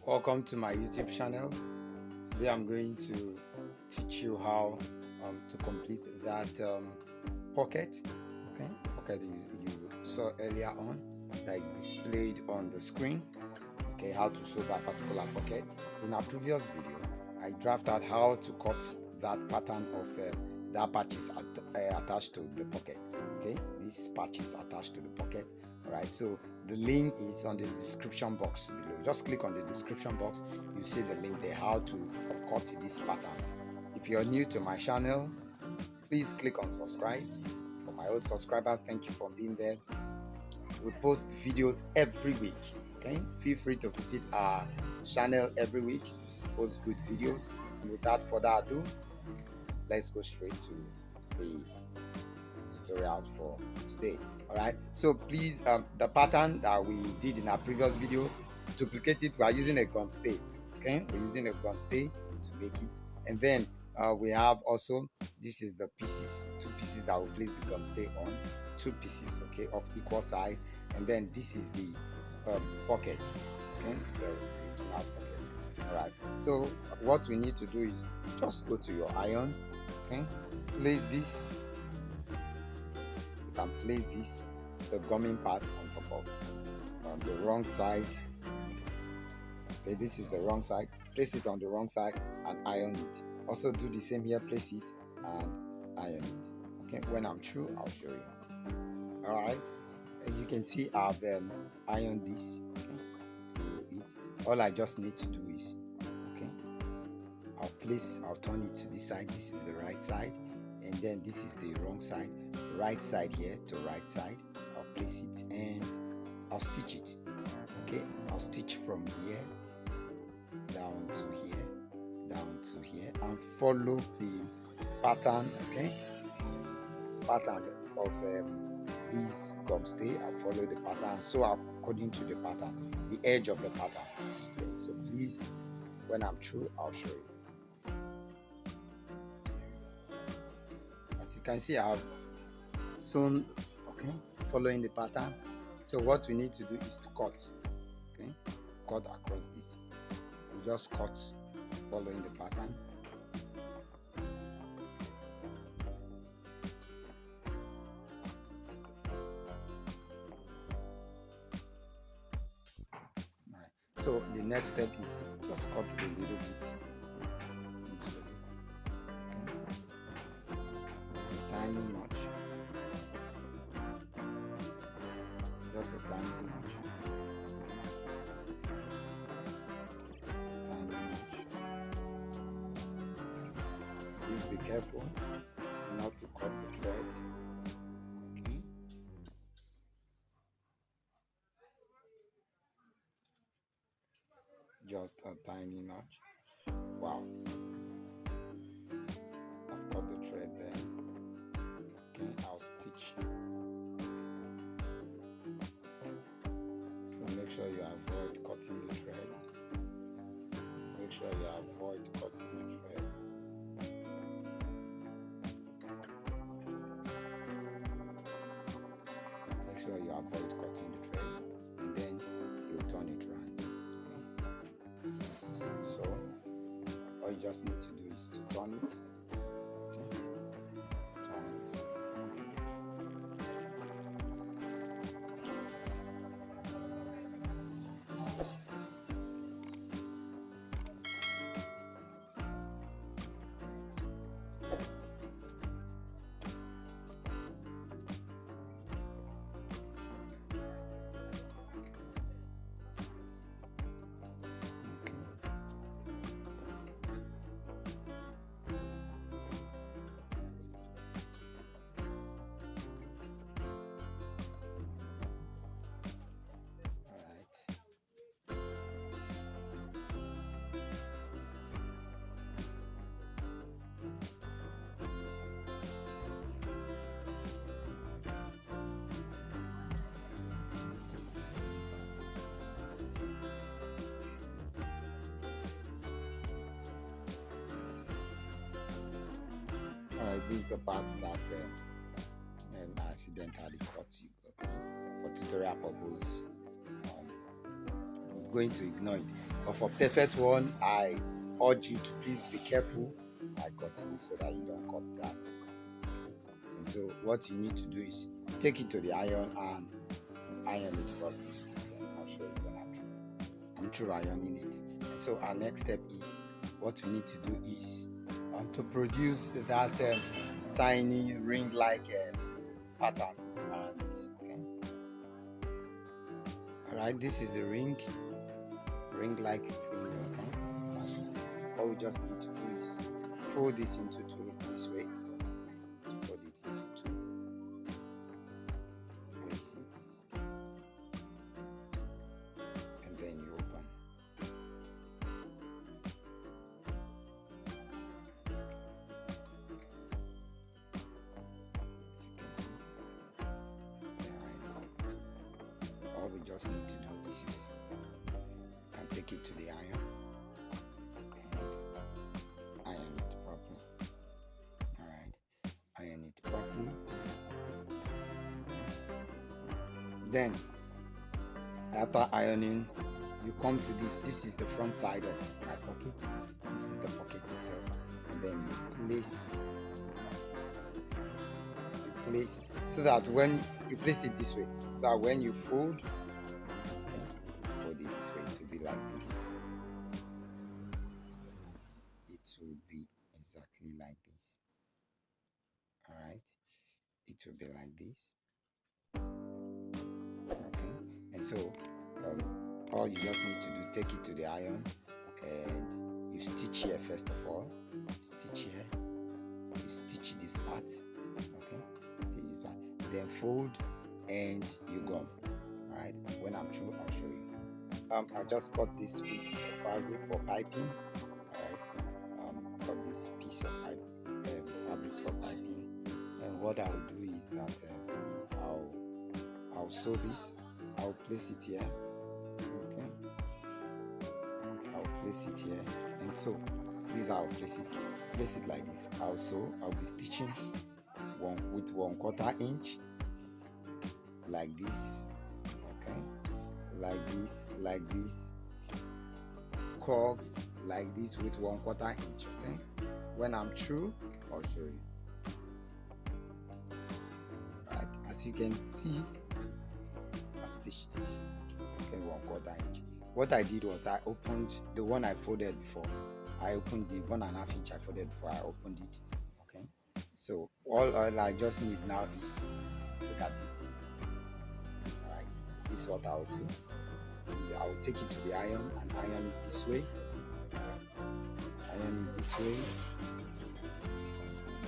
Welcome to my YouTube channel. Today I'm going to teach you how to complete that pocket. Okay, pocket you saw earlier on that is displayed on the screen. Okay, how to sew that particular pocket. In our previous video, I drafted out how to cut that pattern of that patches attached to the pocket. Okay, this patch is attached to the pocket. All right, so the link is on the description box below. Just click on the description box. You see the link there how to cut this pattern. If you're new to my channel, please click on subscribe. For my old subscribers, thank you for being there. We post videos every week. Okay, feel free to visit our channel every week. Post good videos. And without further ado, let's go straight to the tutorial for today. All right, so please, the pattern that we did in our previous video, duplicate it. We are using a gum stay. Okay, we're using a gum stay to make it, and then we have also, this is the pieces, two pieces that will place the gum stay on, two pieces, okay, of equal size, and then this is the pocket, okay, the original pocket. All right, so what we need to do is just go to your iron, okay, place this. You can place this, the gumming part, on top of the wrong side. Okay, this is the wrong side. Place it on the wrong side and iron it. Also do the same here. Place it and iron it. Okay, when I'm through, I'll show you. All right, you can see I've ironed this, okay, to it. All I just need to do is, okay, I'll turn it to this side. This is the right side, and then this is the wrong side. Right side here to right side. I'll place it and I'll stitch it. Okay, I'll stitch from here down to here and follow the pattern. Okay, pattern of this gum stay. I'll follow the pattern, so according to the pattern, the edge of the pattern. Okay, so please, when I'm through, I'll show you. As you can see, I've sewn, okay, following the pattern. So what we need to do is to cut, okay, cut across this. We just cut following the pattern. Right. So the next step is just cut a little bit, okay, a tiny notch, just a tiny notch. Please be careful not to cut the thread. Okay. Just a tiny notch. Wow. I've cut the thread there. Okay, I'll stitch. So make sure you avoid cutting the thread. Make sure you avoid cutting the thread. Make sure you avoid cutting the thread, and then you turn it around. Okay. So all you just need to do is to turn it. Okay. Turn it. Alright, this is the part that I accidentally cut you. Okay. For tutorial purpose, don't going to ignore it. But for perfect one, I urge you to please be careful by cutting it so that you don't cut that. And so what you need to do is take it to the iron and iron it properly. I'll show you when I'm through ironing it. And so our next step is, what we need to do is to produce that tiny ring-like pattern. Okay. All right, this is the ring-like thing. Okay. All we just need to do is fold this into two this way. Fold it into two. Place it, and then you open. All we just need to do this is can take it to the iron and iron it properly. All right, iron it properly. Then after ironing, you come to this. This is the front side of my pocket. This is the pocket itself, and then you place so that when you place it this way, so that when you fold it this way, it will be like this. It will be exactly like this. All right, it will be like this. Okay, and so all you just need to do, take it to the iron and you stitch here first of all. Stitch here, you stitch this part. Okay, stitch this part, then fold and you gum. All right, when I'm through, I'll show you. I just cut this piece of fabric for piping. All right, cut this piece of fabric for piping, and what I'll do is that I'll sew this. I'll place it here. Okay, I'll place it here, and so this is how I'll place it. Place it like this. Also, I'll be stitching with 1/4 inch, like this. Okay, like this, curve like this with 1/4 inch. Okay, when I'm through, I'll show you. Right, as you can see, I've stitched it. Okay, 1/4 inch. What I did was I opened the one I folded before. I opened the 1.5 inch I folded before. I opened it. Okay, so all I just need now is look at it. All right, this is what I'll do. I'll take it to the iron and iron it this way. Right. Iron it this way.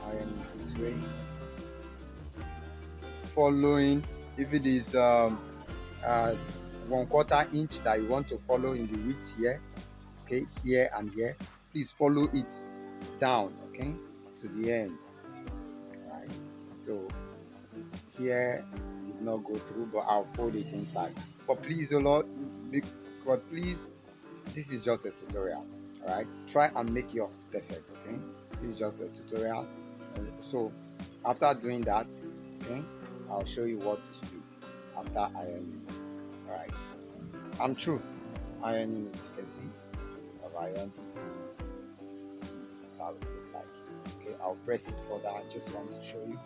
Iron it this way. Following, if it is 1/4 inch that you want to follow in the width here, okay, here and here, please follow it down, okay, to the end. Right. So here did not go through, but I'll fold it inside. But please, oh Lord, but please, this is just a tutorial. All right, try and make yours perfect. Okay, this is just a tutorial. So after doing that, okay, I'll show you what to do after ironing it. All right, I'm through ironing it. You can see I've ironed it. This is how it looks like. Okay, I'll press it further. I just want to show you.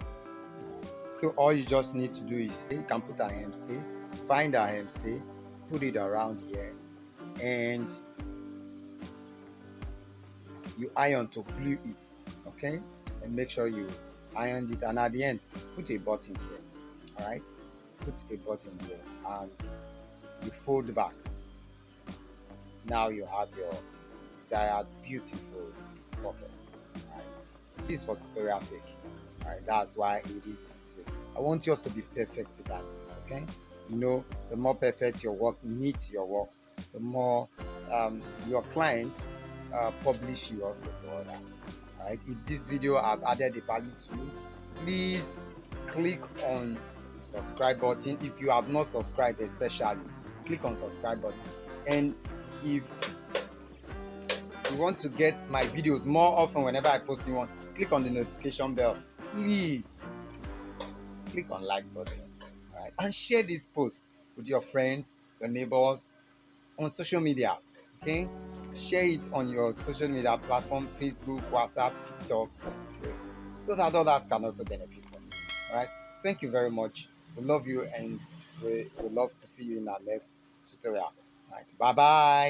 So all you just need to do is, you can put a hem stay, find a hem stay, put it around here, and you iron to glue it. Okay, and make sure you iron it, and at the end put a button here. All right, put a button here and you fold back. Now you have your desired beautiful pocket. Right? This is for tutorial sake. All right, that's why it is this way. I want yours to be perfect at this. Okay, you know, the more perfect your work, neat your work, the more your clients publish you also to others. All right, if this video have added a value to you, please click on the subscribe button. If you have not subscribed, especially click on subscribe button. And if you want to get my videos more often whenever I post new one, click on the notification bell. Please click on like button. All right, and share this post with your friends, your neighbors, on social media. Okay, share it on your social media platform, Facebook, WhatsApp, TikTok, okay, so that others can also benefit from it. All right. Thank you very much. We love you, and we love to see you in our next tutorial. All right. Bye bye.